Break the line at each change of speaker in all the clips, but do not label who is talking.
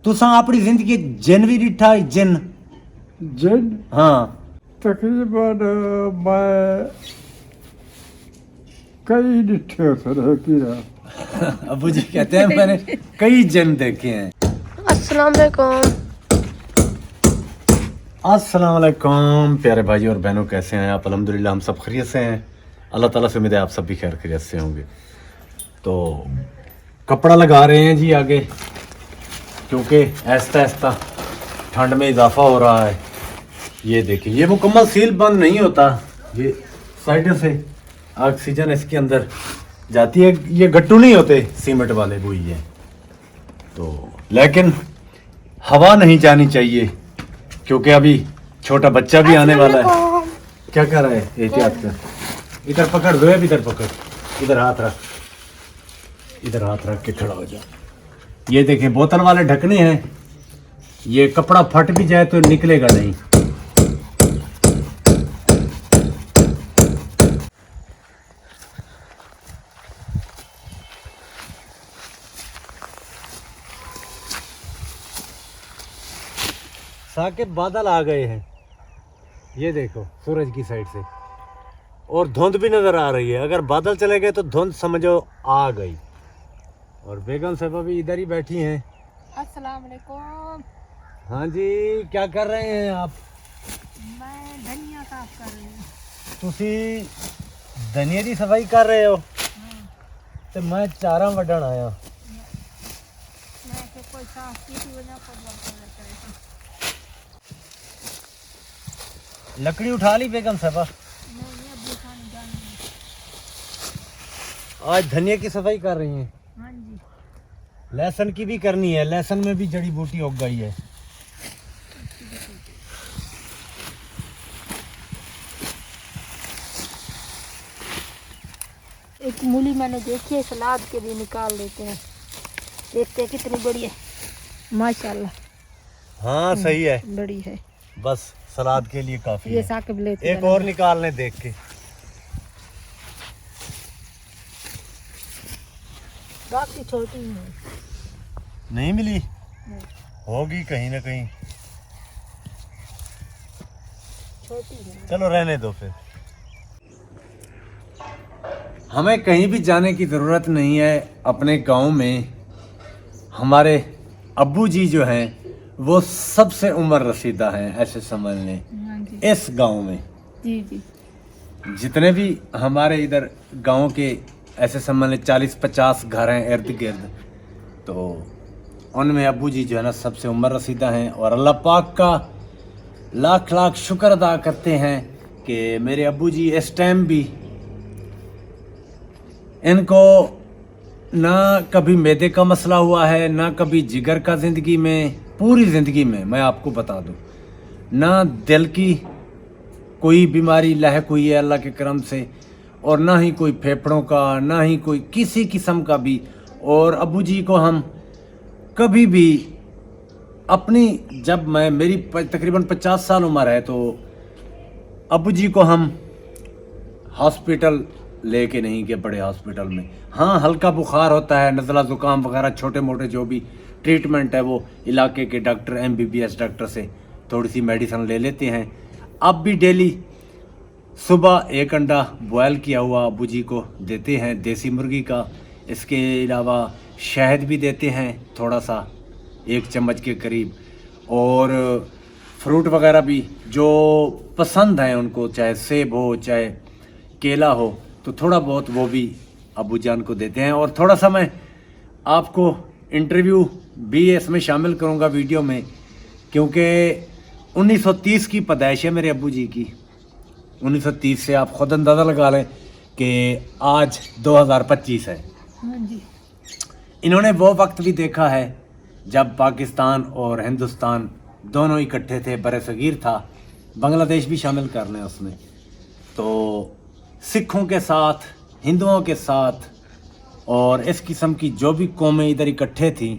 तुसा अपनी जिंदगी जिन भी डिठा जिन
जिन
हाँ
तकरीबन मैं कई डिठे फिर कीरा
अबू जी कहते हैं मैंने कई जिन देखे हैं।
अस्सलाम वालेकुम।
अस्सलाम वालेकुम प्यारे भाई और बहनों, कैसे हैं आप? अल्हम्दुलिल्लाह हम सब खैरियत से हैं। अल्लाह ताला से उम्मीद है आप सब भी खैर खैरियत से होंगे। तो कपड़ा लगा रहे हैं जी आगे, क्योंकि ऐसा ऐसा ठंड में इजाफा हो रहा है। ये देखिए, ये मुकम्मल सील बंद नहीं होता, ये साइडों से ऑक्सीजन इसके अंदर जाती है। ये गट्टू नहीं होते सीमेंट वाले, वो ही है। तो लेकिन हवा नहीं जानी चाहिए, क्योंकि अभी छोटा बच्चा भी आने वाला है। क्या कर रहा है? एहतियात कर, इधर पकड़ दो, इधर पकड़, इधर हाथ रख, इधर हाथ रख के खड़ा हो जा। ये देखें बोतल वाले ढकने हैं, ये कपड़ा फट भी जाए तो निकलेगा नहीं। साकिब बादल आ गए हैं, ये देखो सूरज की साइड से, और धुंध भी नजर आ रही है। अगर बादल चले गए तो धुंध समझो आ गई। और बेगम साहब भी इधर ही बैठी हैं।
अस्सलाम वालेकुम।
हाँ जी, क्या कर रहे हैं आप?
मैं धनिया साफ कर रही हूँ।
तुसी धनिया की सफाई कर रहे हो? तो मैं चारा वड्डण आया।
मैं तो कोई साफ की थी वजह पर बात कर रहा था।
लकड़ी उठा ली बेगम साहब?
नहीं ये बुखाने जाना है।
आज धनिया की सफाई कर रही हैं?
हाँ जी।
लहसुन की भी करनी है, लहसुन में भी जड़ी बूटी उग गई है।
एक मूली मैंने देखी है, सलाद के लिए निकाल लेते हैं, देखते हैं कितनी बड़ी है। माशाल्लाह।
हाँ सही है,
बड़ी है।
बस सलाद के लिए काफी
ये
है।
साकिब लेते
एक और निकाल लें देख के।
बाकी छोटी ही है।
नहीं मिली? होगी कहीं ना कहीं।
छोटी है।
चलो रहने दो फिर। हमें कहीं भी जाने की ज़रूरत नहीं है। अपने गांव में हमारे अब्बू जी जो हैं वो सबसे उम्र रसीदा हैं, ऐसे समझ लें।
हाँ जी।
इस गांव में
जी जी।
जितने भी हमारे इधर गांव के ऐसे समझ लें 40-50 घर हैं इर्द गिर्द, तो उनमें अब्बू जी जो है ना सबसे उम्र रसीदा हैं। और अल्लाह पाक का लाख लाख शुक्र अदा करते हैं कि मेरे अब्बू जी इस टाइम भी, इनको ना कभी मैदे का मसला हुआ है, ना कभी जिगर का, ज़िंदगी में पूरी ज़िंदगी में मैं आपको बता दूं, ना दिल की कोई बीमारी लाहिक हुई है अल्लाह के करम से, और ना ही कोई फेफड़ों का, ना ही कोई किसी किस्म का भी। और अब्बू जी को हम कभी भी अपनी, जब मैं मेरी तकरीबन 50 साल उम्र है, तो अब्बू जी को हम हॉस्पिटल लेके नहीं गए, बड़े हॉस्पिटल में। हाँ हल्का बुखार होता है, नज़ला ज़ुकाम वगैरह छोटे मोटे जो भी ट्रीटमेंट है वो इलाके के डॉक्टर MBBS डॉक्टर से थोड़ी सी मेडिसिन ले लेते हैं। अब भी डेली सुबह एक अंडा बॉयल किया हुआ अब्बू जी को देते हैं, देसी मुर्गी का। इसके अलावा शहद भी देते हैं थोड़ा सा, 1 चम्मच के करीब। और फ्रूट वगैरह भी जो पसंद है उनको, चाहे सेब हो चाहे केला हो, तो थोड़ा बहुत वो भी अब्बू जान को देते हैं। और थोड़ा सा मैं आपको इंटरव्यू भी इसमें शामिल करूंगा वीडियो में, क्योंकि 1930 की पैदाइश है मेरे अब्बू जी की। 1930 से आप खुद अंदाज़ा लगा लें कि आज 2025 है।
हाँ जी।
इन्होंने वो वक्त भी देखा है जब पाकिस्तान और हिंदुस्तान दोनों इकट्ठे थे, बरसगीर था, बांग्लादेश भी शामिल कर लें उसमें। तो सिखों के साथ, हिंदुओं के साथ और इस किस्म की जो भी कौमें इधर इकट्ठे थी,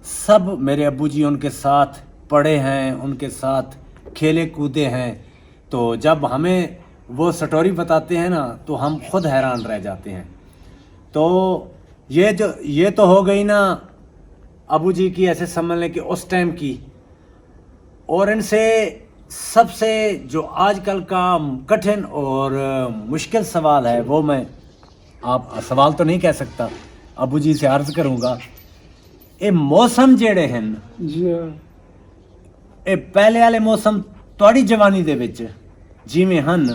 सब मेरे अब्बू जी उनके साथ पढ़े हैं, उनके साथ खेले कूदे हैं। तो जब हमें वो स्टोरी बताते हैं ना, तो हम खुद हैरान रह जाते हैं। तो ये तो हो गई ना ابو جی کی ایسے سمجھ لیں کہ اس ٹائم کی. اور ان سے سب سے جو آج کل کا کٹھن اور مشکل سوال ہے وہ میں آپ سوال تو نہیں کہہ سکتا, ابو جی سے عرض کروں گا. یہ موسم جڑے ہیں
جی ہاں
یہ پہلے والے موسم تھوڑی جوانی دے وچ جویں ہن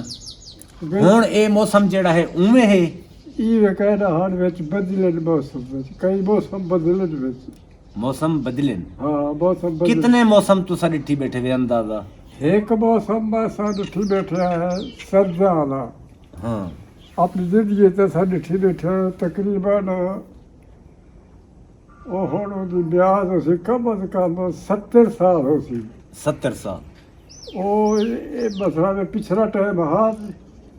ہن یہ موسم جڑا ہے اوویں ہے.
یہ کہنا ہر وچ بدلن موسم وچ کئی موسم بدلن وچ
موسم بدلن
ہاں موسم بدلن.
کتنے موسم تساں ڈٹھی بیٹھے وے اندازہ؟
ایک موسم میں ڈٹھی بیٹھا ہے سردیاں والا.
ہاں
اپنی زندگی تے ڈٹھی بیٹھا تقریباً وہ ہوں بیاہ ہو سی کم از کم 70 سال ہو سی.
70 سال
وہ مسئلہ پچھلا ٹائم ہاں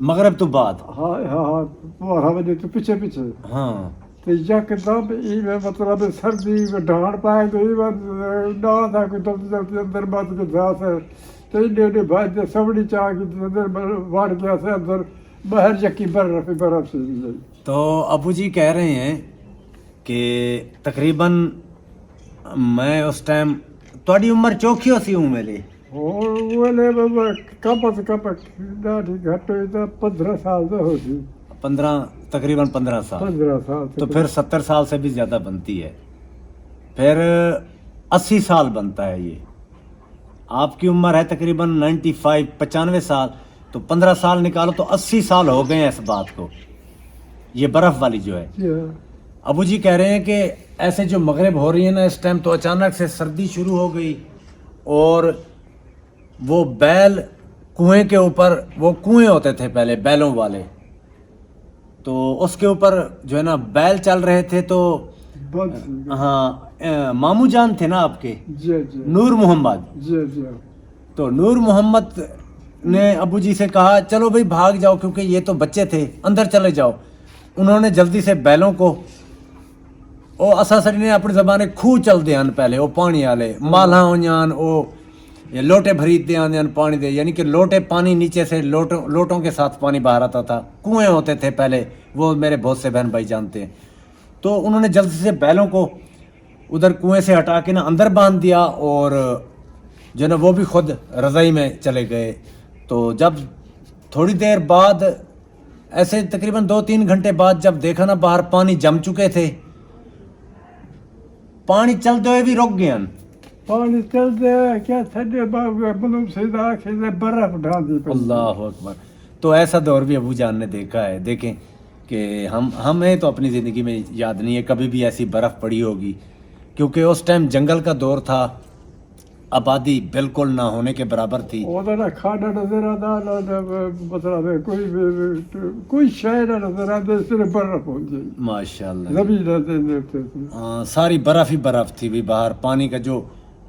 مغرب تو بعد.
ہاں ہاں 12 بجے تو پیچھے پیچھے
ہاں
تو یکدم یہ مطلب سردی ڈھان پائے گئی نہ تھا کوئی جلدی جلدی اندر بات کے جا سے تو ایڈے بھائی سبڑی چاہ کی اندر وڑ گیا سے اندر باہر جکی برف سے.
تو ابو جی کہہ رہے ہیں کہ تقریباً میں اس ٹائم تھوڑی عمر چوکھی ہو سی ہوں میرے
اور وہ کم از کم گھٹ ہوئی تو 15 سال تو ہو سی.
تقریباً 15 سال.
15 سال
تو پھر 70 سال سے بھی زیادہ بنتی ہے. پھر 80 سال بنتا ہے. یہ آپ کی عمر ہے تقریباً 95 سال, تو 15 سال نکالو تو 80 سال ہو گئے ہیں اس بات کو. یہ برف والی جو ہے. ابو جی کہہ رہے ہیں کہ ایسے جو مغرب ہو رہی ہے نا اس ٹائم, تو اچانک سے سردی شروع ہو گئی اور وہ بیل کنویں کے اوپر, وہ کنویں ہوتے تھے پہلے بیلوں والے, تو اس کے اوپر جو ہے نا بیل چل رہے تھے. تو ہاں ماموں جان تھے نا آپ کے, نور محمد. تو نور محمد نے ابو جی سے کہا چلو بھائی بھاگ جاؤ, کیونکہ یہ تو بچے تھے, اندر چلے جاؤ. انہوں نے جلدی سے بیلوں کو وہ اساسری نے اپنی زبانے کھو چل دے پہلے وہ پانی والے مالا ہوجان وہ لوٹے بھریتے آنے پانی دے, یعنی کہ لوٹے پانی نیچے سے لوٹوں کے ساتھ پانی باہر آتا تھا. کنویں ہوتے تھے پہلے, وہ میرے بہت سے بہن بھائی جانتے ہیں. تو انہوں نے جلدی سے بیلوں کو ادھر کنویں سے ہٹا کے نا اندر باندھ دیا, اور جو نا وہ بھی خود رضائی میں چلے گئے. تو جب تھوڑی دیر بعد ایسے تقریباً 2-3 گھنٹے بعد جب دیکھا نا باہر پانی جم چکے تھے, پانی چلتے ہوئے بھی رک گئے.
پانی چلتے کیا برف ڈال دی.
اللہ اکبر. تو ایسا دور بھی ابو جان نے دیکھا ہے. دیکھیں کہ ہمیں تو اپنی زندگی میں یاد نہیں ہے کبھی بھی ایسی برف پڑی ہوگی, کیونکہ اس ٹائم جنگل کا دور تھا, آبادی بالکل نہ ہونے کے برابر تھی.
کھانا نظر آتا مطلب کوئی شے نہ نظر آتا, صرف برف ہو جائے
ماشاء اللہ.
ہاں
ساری برف ہی برف تھی بھی. باہر پانی کا جو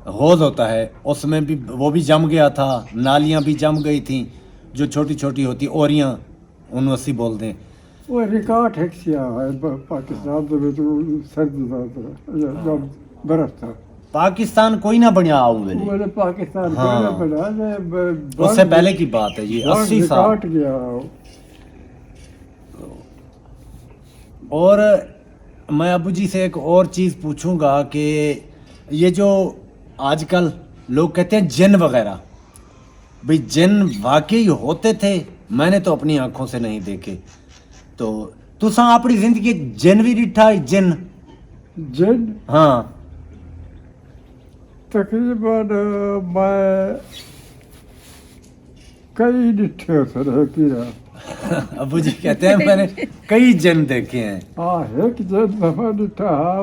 حوض ہوتا ہے اس میں بھی وہ بھی جم گیا تھا, نالیاں بھی جم گئی تھیں جو چھوٹی چھوٹی ہوتی, اوریاں ان وسی بولتے ہیں.
وہ ریکارڈ ہے پاکستان سردی جب برف تھا.
پاکستان کوئی نہ بنیا آؤں
پاکستان
اس سے پہلے کی بات ہے. یہ 80 سال. اور میں ابو جی سے ایک اور چیز پوچھوں گا کہ یہ جو آج کل لوگ کہتے ہیں جن وغیرہ, بھئی جن واقعی ہوتے تھے؟ میں نے تو اپنی آنکھوں سے نہیں دیکھے. تو تساں اپنی زندگی جن بھی ڈٹھا جن؟ ہاں
تقریباً میں کئی ڈٹھے سر.
ابو جی کہتے ہیں میں نے کئی جن دیکھے ہیں.
ہاں ایک جن میں ڈٹھا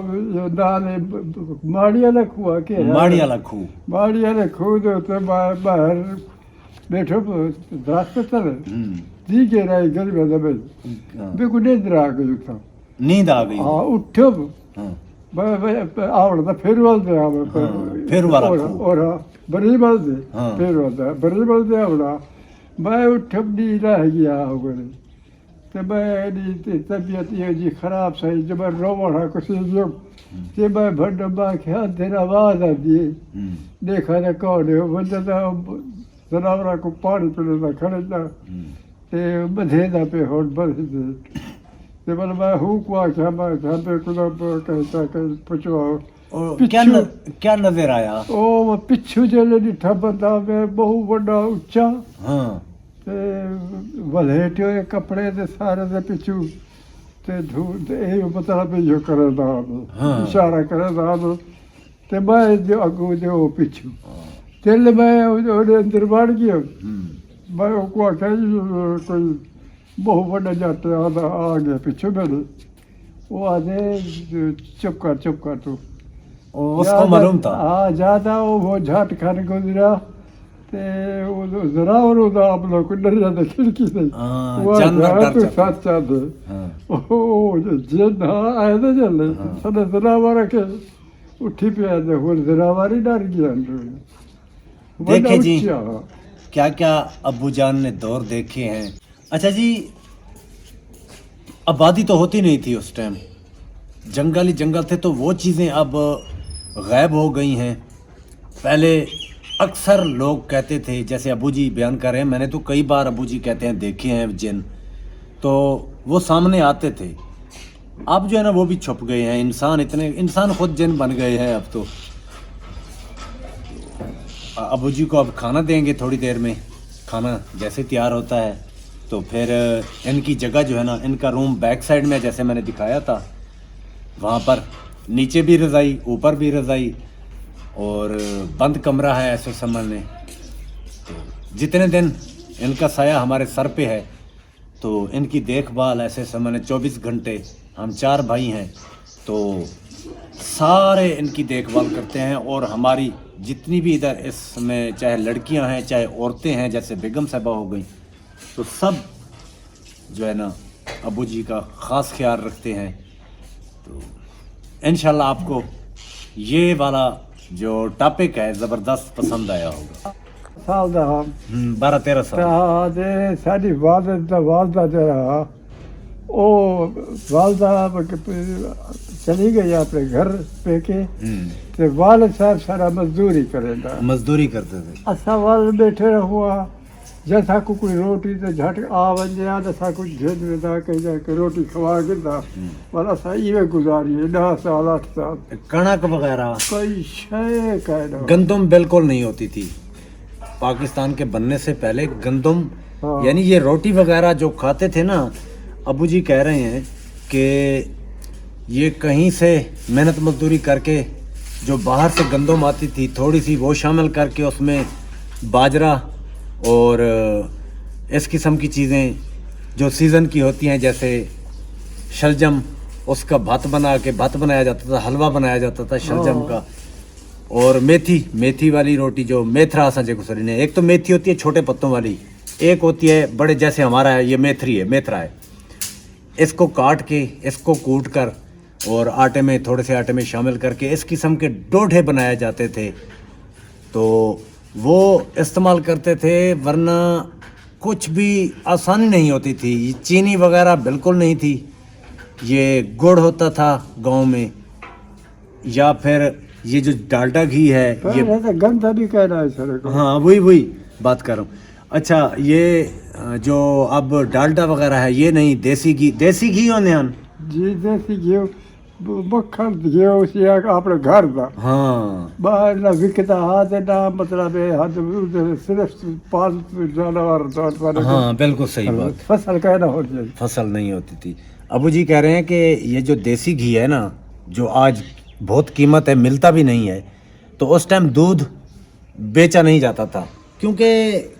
ماڑی والا کھوا کے
ماڑی والا کھو.
ماڑی والے کھو دے باہر بیٹھو درخت تل دی کے رائی گل میں بالکل نیند آ گئی.
نیند آ گئی.
ہاں اٹھو آوڑ پھر
پھر والا
اور بری بل دے پھر بری بل دے آوڑا میں اٹھب نہیں رہ گیا ہوگی. تو میں طبیعت یہ جی خراب سہی جب میں روڑا کسی جو کہ میں بھڈبا کیا تیرا آواز آتی ہے, دیکھا نہ کون ہے وہ جناورا کو پانی پلے نہ کھڑے نہ بدھے نہ پہ ہوٹ بدھے دے. میں ہوں کو کیا میں پہ کچھ کہتا کہ پچھواؤ
और
पिछू।
क्या नजर आया?
ਉਹ ਪਿੱਛੂ ਜਿਹੜੇ ਡਿੱਠਾ ਬੰਦਾ ਵੇ ਬਹੁ ਵੱਡਾ ਉੱਚਾ
हाँ
ਤੇ ਵਲੇਟੇ ਹੋਏ ਕੱਪੜੇ ਦੇ ਸਾਰੇ ਦੇ ਪਿੱਛੂ ਤੇ ਇਹ ਮਤਲਬ ਇਹ ਕਰਦਾ
ਹਾਂ।
ਇਸ਼ਾਰਾ ਕਰਦਾ ਤੇ ਮੈਂ ਜੋ ਅੱਗੋਂ ਦੇ ਉਹ ਪਿੱਛੂ ਚੱਲ ਮੈਂ ਉਹਦੇ ਅੰਦਰ ਵੜ ਗਿਆ ਮੈਂ ਉਹ ਕੋ ਆਖਿਆ ਜੀ, ਕੋਈ ਬਹੁਤ ਵੱਡਾ ਜੱਟ ਆ ਗਿਆ ਪਿੱਛੇ ਮੇਰੇ ਉਹ ਆਦੇ ਚੁੱਪ ਕਰ ਤੂੰ
और उसको मालूम था?
हाँ ज्यादा वो झट खाने को गुजरा ते वो जरा और उदा आप लोग को डर जाते खिड़की से
हाँ,
वो
जानवर
जरा
डर
तो
जाता।
साथ चाहते
हाँ
ओ जिन हाँ आए थे चले सदा जनावर के उठी पे आए थे वो जनावर ही डर गया
देखे जी क्या क्या अब्बू जान ने दौर देखे हैं। अच्छा जी, आबादी तो होती नहीं थी उस टाइम, जंगल ही जंगल थे, तो वो चीज़ें अब गायब हो गई हैं। पहले अक्सर लोग कहते थे, जैसे अबू जी बयान कर रहे हैं, मैंने तो कई बार अबू जी कहते हैं देखे हैं जिन, तो वो सामने आते थे। अब जो है ना वो भी छुप गए हैं। इंसान खुद जिन बन गए हैं अब तो। अबू जी को अब खाना देंगे थोड़ी देर में, खाना जैसे तैयार होता है तो फिर इनकी जगह जो है ना, इनका रूम बैक साइड में जैसे मैंने दिखाया था, वहाँ पर नीचे भी रज़ाई, ऊपर भी रज़ाई और बंद कमरा है ऐसे समझने। तो जितने दिन इनका साया हमारे सर पे है तो इनकी देखभाल ऐसे समझने 24 घंटे, हम 4 भाई हैं तो सारे इनकी देखभाल करते हैं। और हमारी जितनी भी इधर इसमें चाहे लड़कियां हैं चाहे औरतें हैं, जैसे बेगम साहबा हो गई, तो सब जो है ना अबू जी का ख़ास ख्याल रखते हैं। तो इंशाल्लाह आपको ये वाला जो टॉपिक है ज़बरदस्त पसंद आया होगा।
साल ਦਾ
12-13 साल।
ਤਾਂ ਦੇ ਸਾਡੀ ਵਾਲਦਾ ਜਿਹੜਾ ਉਹ ਵਾਲਦਾ ਚਲੀ ਗਈ ਆਪਣੇ ਘਰ ਪੇਕੇ ਤੇ ਵਾਲਦ ਸਾਹਿਬ ਸਾਰਾ ਮਜ਼ਦੂਰੀ ਕਰਦਾ।
मजदूरी करते थे।
असा वाल बैठे हुआ जैसा को कोई रोटी तो झट आ वंजा जैसा कुछ झेल में था कहीं जाके रोटी खवा के था वाला सही में गुजारी है 10 साल 8 साल।
कणक वगैरह
कोई शय कहना
गंदम बिल्कुल नहीं होती थी पाकिस्तान के बनने से पहले। गंदम
हाँ।
यानी ये रोटी वगैरह जो खाते थे ना, अबू जी कह रहे हैं कि ये कहीं से मेहनत मजदूरी करके जो बाहर से गंदम आती थी थोड़ी सी वो शामिल करके उसमें बाजरा और इस किस्म की चीज़ें जो सीज़न की होती हैं जैसे शलजम, उसका भात बनाया जाता था, हलवा बनाया जाता था शलजम का। और मेथी वाली रोटी जो मेथरा संजय कुसरी ने, एक तो मेथी होती है छोटे पत्तों वाली, एक होती है बड़े जैसे हमारा है ये मेथरा है। इसको काट के इसको कूट कर और आटे में थोड़े से आटे में शामिल करके इस किस्म के डोढे बनाए जाते थे तो वो इस्तेमाल करते थे। वरना कुछ भी आसानी नहीं होती थी, चीनी वगैरह बिल्कुल नहीं थी। ये गुड़ होता था गांव में, या फिर ये जो डालडा घी है ये
तो गंदा भी कहना है सर को।
हाँ वही बात कर रहा हूँ। अच्छा ये जो अब डालडा वगैरह है ये नहीं, देसी घी होने
जी देसी घी मक्खन घी उसी अपने घर का
हाँ
बाहर ना विकता हाथ ना मतलब सिर्फ पाल जानवर
हाँ बिल्कुल सही बात।
फसल कहना होती है,
फसल नहीं होती थी। अबू जी कह रहे हैं कि ये जो देसी घी है ना, जो आज बहुत कीमत है, मिलता भी नहीं है, तो उस टाइम दूध बेचा नहीं जाता था क्योंकि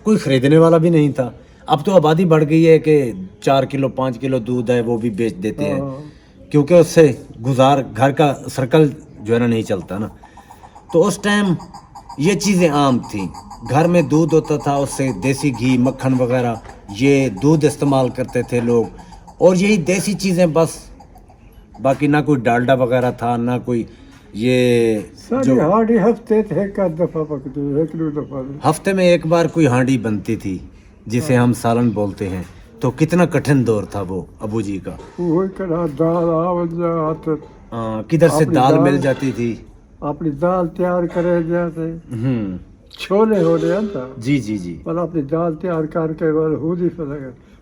कोई ख़रीदने वाला भी नहीं था। अब तो आबादी बढ़ गई है कि 4 किलो 5 किलो दूध है वो भी बेच देते हैं क्योंकि उससे घर का सर्कल जो है ना नहीं चलता ना। तो उस टाइम ये चीज़ें आम थी, घर में दूध होता था, उससे देसी घी मक्खन वगैरह ये दूध इस्तेमाल करते थे लोग, और यही देसी चीज़ें बस। बाकी ना कोई डालडा वगैरह था ना कोई ये
सारी हांडी हफ्ते थे एक दफा पकती, 1-2 दफा
हफ्ते में एक बार कोई हांडी बनती थी जिसे हम सालन बोलते हैं। तो कितना कठिन दौर था वो अबू जी का।
वही करा दाल आवत
किधर से
अपनी
दाल
दाल-
मिल जाती थी।
अपनी दाल तैयार करे जाते छोले हो रहे था
जी जी जी
पर अपनी दाल तैयार करके खुद ही पता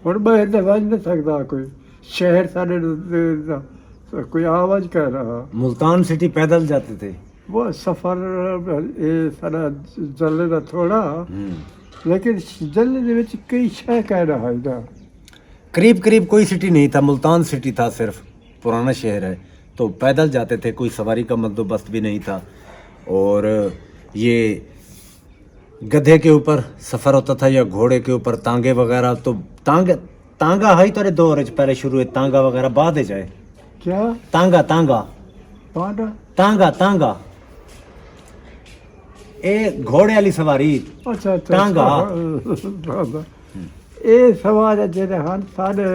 और मैं बन नहीं सकता कोई शहर सारे तो कोई आवाज कह रहा,
मुल्तान सिटी पैदल जाते थे।
वो सफर ये सारा जल्ले का थोड़ा, लेकिन जल्ले दे विच कई शय कह रहा है ना।
करीब करीब कोई सिटी नहीं था, मुल्तान सिटी था, सिर्फ पुराना शहर है, तो पैदल जाते थे, कोई सवारी का बंदोबस्त भी नहीं था। और ये गधे के ऊपर सफ़र होता था या घोड़े के ऊपर, तांगे वगैरह। तो तांगा है तेरे दौर च पहले शुरू है, तांगा वगैरह बाद है जाए।
क्या
तांगा तांगा
पांडा?
तांगा तांगा ए घोड़े वाली सवारी।
अच्छा
तांगा।
ये सवार जेरे हन सारे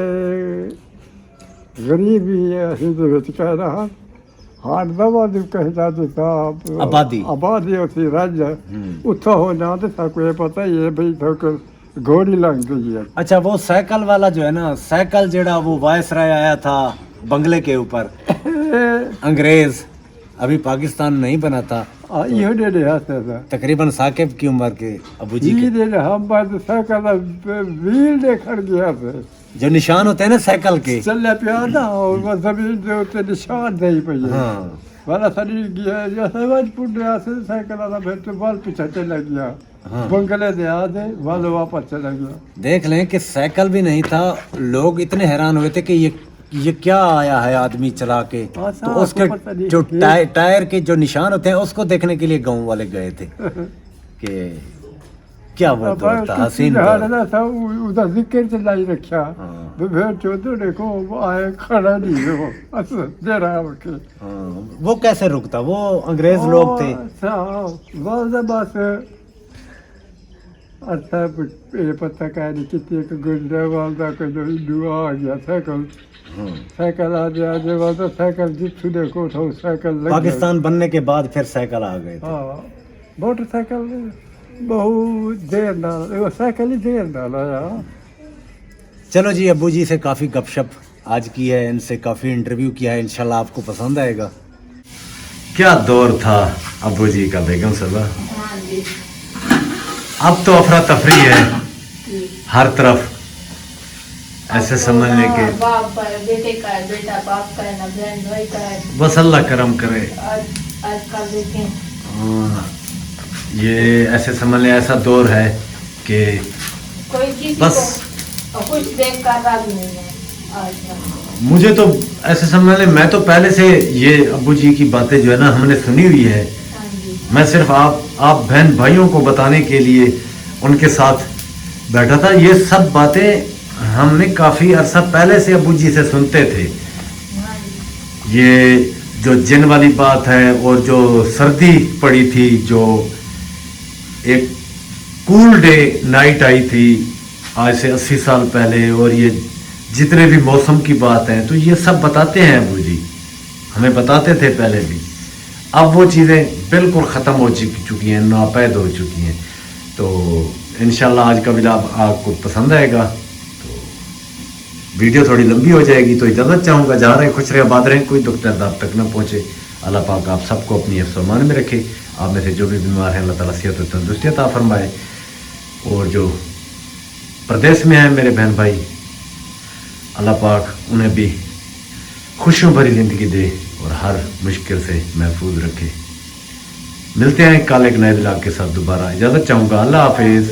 गरीब ही हिंदू विच कह रहा हाँ दवा दी कहता था आबादी होती राज्य उत्थों हो जाते था, कोई पता ही है भाई तो घोड़ी लग गई है।
अच्छा, वो साइकिल वाला जो है ना, साइकिल जेड़ा वो वायसराय आया था बंगले के ऊपर, अंग्रेज, अभी पाकिस्तान नहीं बना था।
यो दे रहा था
तकरीबन साकिब की उम्र के अबू जी के,
दे हम बात साइकिल व्हील देखकर गया था,
जो निशान होते हैं ना साइकिल के,
चल पिया ना, और वो जमीन के ऊपर निशान दे पई।
हाँ,
वाला शरीर गया जैसे वाज पुट रहा से साइकिल वाला फिर तो बाल पीछे चला गया।
हाँ।
बंगले दे आधे वाले वापस चला गया।
देख लें कि साइकिल भी नहीं था, लोग इतने हैरान हुए थे कि ये क्या आया है आदमी चला के।
हाँ,
तो उसके जो टायर के जो निशान होते हैं उसको देखने के लिए गांव वाले गए थे कि क्या वो दौर था, हसीन दौर।
था उधर जिक्र चलाई रखा।
हाँ।
फिर चौधरी देखो वो आए खड़ा नहीं है, वो दे रहा है।
हाँ, वो कैसे रुकता, वो अंग्रेज लोग थे।
बस अच्छा ये पता कह नहीं कितने का गुजरा वाला का जो दुआ आ गया साइकिल। साइकिल आजे वाला साइकिल जिसको देखो तो साइकिल लग
पाकिस्तान बनने के बाद फिर साइकिल आ गए थे।
हाँ, मोटरसाइकिल बहुत देर ना, वो साइकिल ही देर ना लाया।
चलो जी, अब्बू जी से काफ़ी गपशप आज की है, इनसे काफ़ी इंटरव्यू किया है, इंशाल्लाह आपको पसंद आएगा। क्या दौर था अब्बू जी का बेगम साहबा। अब तो अफरा तफरी है हर तरफ, ऐसे समझने के
बाप का है, बेटे का है, बेटा बाप का है, ना बहन भाई का है।
बस अल्लाह करम करे।
आजकल देखें
ये ऐसे समझ लें ऐसा दौर है कि
कोई किसी
बस
को कुछ देख कर राजी नहीं है आजकल।
मुझे तो ऐसे समझ लें, मैं तो पहले से ये अब्बू जी की बातें जो है ना हमने सुनी हुई है।
हाँ जी।
मैं सिर्फ आप बहन भाइयों को बताने के लिए उनके साथ बैठा था। ये सब बातें हमने काफ़ी अरसा पहले से अब्बू जी से सुनते थे।
हाँ जी।
ये जो जिन वाली बात है और जो सर्दी पड़ी थी, जो एक कूल डे नाइट आई थी आज से 80 साल पहले, और ये जितने भी मौसम की बात है, तो ये सब बताते हैं अब्बू जी, हमें बताते थे पहले भी। अब वो चीज़ें बिल्कुल ख़त्म हो चुकी हैं, नापैद हो चुकी हैं। तो इंशाल्लाह आज का विलाप आपको पसंद आएगा। तो वीडियो थोड़ी लंबी हो जाएगी तो इजाज़त चाहूँगा। जा रहे खुश रहे, आबाद रहें, कोई दुख दर्द आप तक न पहुँचे। अल्लाह पाक आप सबको अपनी हिफ्ज़-ओ-अमान में रखे। आप में से जो भी बीमार हैं अल्लाह ताला सेहत और तंदुरुस्ती अता फरमाए। और जो प्रदेश में हैं मेरे बहन भाई, अल्लाह पाक उन्हें भी खुशियों भरी ज़िंदगी दे और हर मुश्किल से महफूज रखे। मिलते हैं कल एक नए विलाग के साथ दोबारा। इजाज़त चाहूँगा। अल्लाह हाफिज़।